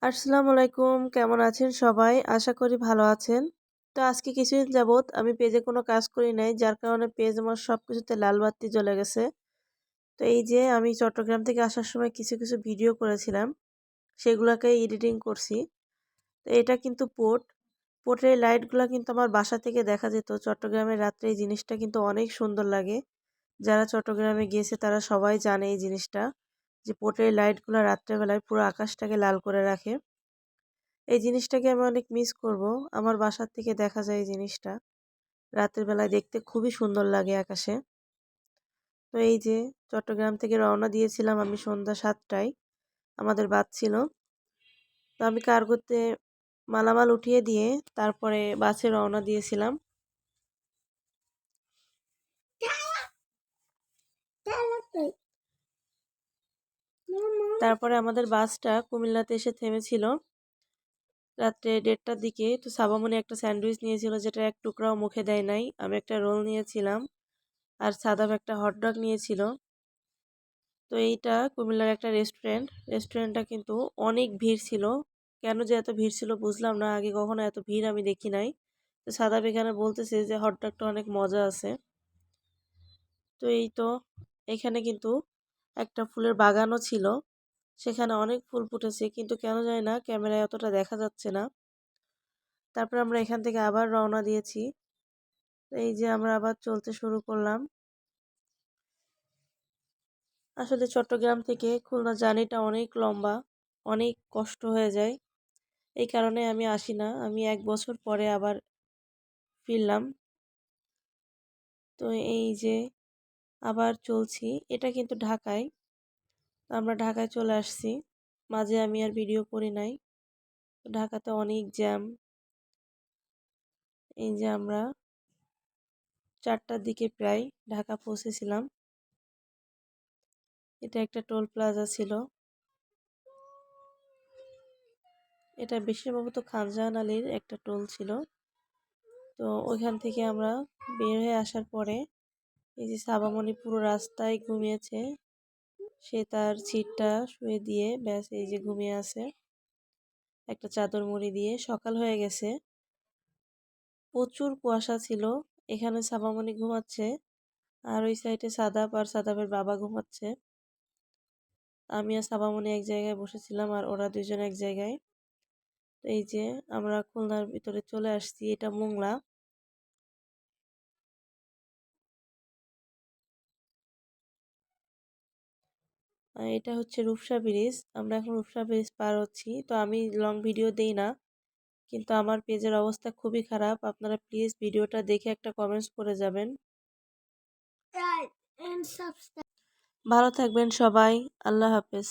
আসসালামু আলাইকুম। কেমন আছেন সবাই? আশা করি ভালো আছেন। তো আজকে কিছুদিন যাবৎ আমি পেজে কোনো কাজ করি নাই। যার কারণে পেজ আমার সবকিছুতে লাল বাত্তি জ্বলে গেছে। তো এই যে আমি চট্টগ্রাম থেকে আসার সময় কিছু ভিডিও করেছিলাম। সেগুলাকে এডিটিং করছি। তো এটা কিন্তু পোর্ট। পোর্টের এই লাইটগুলা কিন্তু আমার বাসা থেকে দেখা যেত। চট্টগ্রামের রাত্রে এই জিনিসটা কিন্তু অনেক সুন্দর লাগে। যারা চট্টগ্রামে গিয়েছে তারা সবাই জানে এই জিনিসটা। যে পোর্টের এই লাইটগুলা রাত্রেবেলায় পুরো আকাশটাকে লাল করে রাখে। এই জিনিসটাকে আমি অনেক মিস করব। আমার বাসার থেকে দেখা যায় এই জিনিসটা। রাতের বেলায় দেখতে খুবই সুন্দর লাগে আকাশে। তো এই যে চট্টগ্রাম থেকে রওনা দিয়েছিলাম আমি সন্ধ্যা ৭টায়। আমাদের বাস ছিল। তো আমি কার্গোতে মালামাল উঠিয়ে দিয়ে তারপরে বাসে রওনা দিয়েছিলাম। তারপরে আমাদের বাসটা কুমিল্লাতে এসে থেমেছিল রাত্রে ১:৩০টার দিকে। তো সাবামনি একটা স্যান্ডউইচ নিয়েছিল যেটা এক টুকরাও মুখে দেয় নাই। আমি একটা রোল নিয়েছিলাম। আর সাদাব একটা হটডগ নিয়েছিল। তো এইটা কুমিল্লার একটা রেস্টুরেন্ট। রেস্টুরেন্টটা কিন্তু অনেক ভিড় ছিল। কেন যে এত ভিড় ছিল বুঝলাম না। আগে কখনো এত ভিড় আমি দেখি নাই। তো সাদাব এখানে বলতেছে যে হটডগটা অনেক মজা আছে। তো এই তো এখানে কিন্তু একটা ফুলের বাগানও ছিল। সেখানে অনেক ফুল ফুটেছে কিন্তু কেন জানি না ক্যামেরায় অতটা দেখা যাচ্ছে না। তারপর আমরা এখান থেকে আবার রওনা দিয়েছি। এই যে আমরা আবার চলতে শুরু করলাম। আসলে চট্টগ্রাম থেকে খুলনা জার্নিটা অনেক লম্বা, অনেক কষ্ট হয়ে যায়। এই কারণে আমি আসি না। আমি ১ বছর পরে আবার ফিরলাম। তো এই যে আবার চলছি। এটা কিন্তু ঢাকায়। আমরা ঢাকায় চলে আসছি। মাঝে আমি আর ভিডিও করি নাই। ঢাকাতে অনেক জ্যাম। এই যে আমরা ৪টার দিকে প্রায় ঢাকা পৌঁছেছিলাম। এটা একটা টোল প্লাজা ছিল। এটা বেশি সম্ভবত খানজাহান আলীর একটা টোল ছিল। তো ওইখান থেকে আমরা বের হয়ে আসার পরে এই যে সাবামণি পুরো রাস্তায় ঘুমিয়েছে। সে তার ছিটটা শুয়ে দিয়ে ব্যাস এই যে ঘুমিয়ে আছে একটা চাদর মুড়ি দিয়ে। সকাল হয়ে গেছে, প্রচুর কুয়াশা ছিল। এখানে সাবামণি ঘুমাচ্ছে আর ওই সাইডে সাদাব আর সাদাবের বাবা ঘুমাচ্ছে। আমি আর সাবামণি এক জায়গায় বসেছিলাম আর ওরা দুজন এক জায়গায়। তো এই যে আমরা খুলনার ভিতরে চলে আসছি। এটা মোংলা। এটা হচ্ছে রূপসা ব্রিজ। আমরা এখন রূপসা ব্রিজ পার হচ্ছি। তো আমি লং ভিডিও দেই না, কিন্তু আমার পেজের অবস্থা খুবই খারাপ। আপনারা প্লিজ ভিডিওটা দেখে একটা কমেন্টস করে যাবেন। ভালো থাকবেন সবাই। আল্লাহ হাফেজ।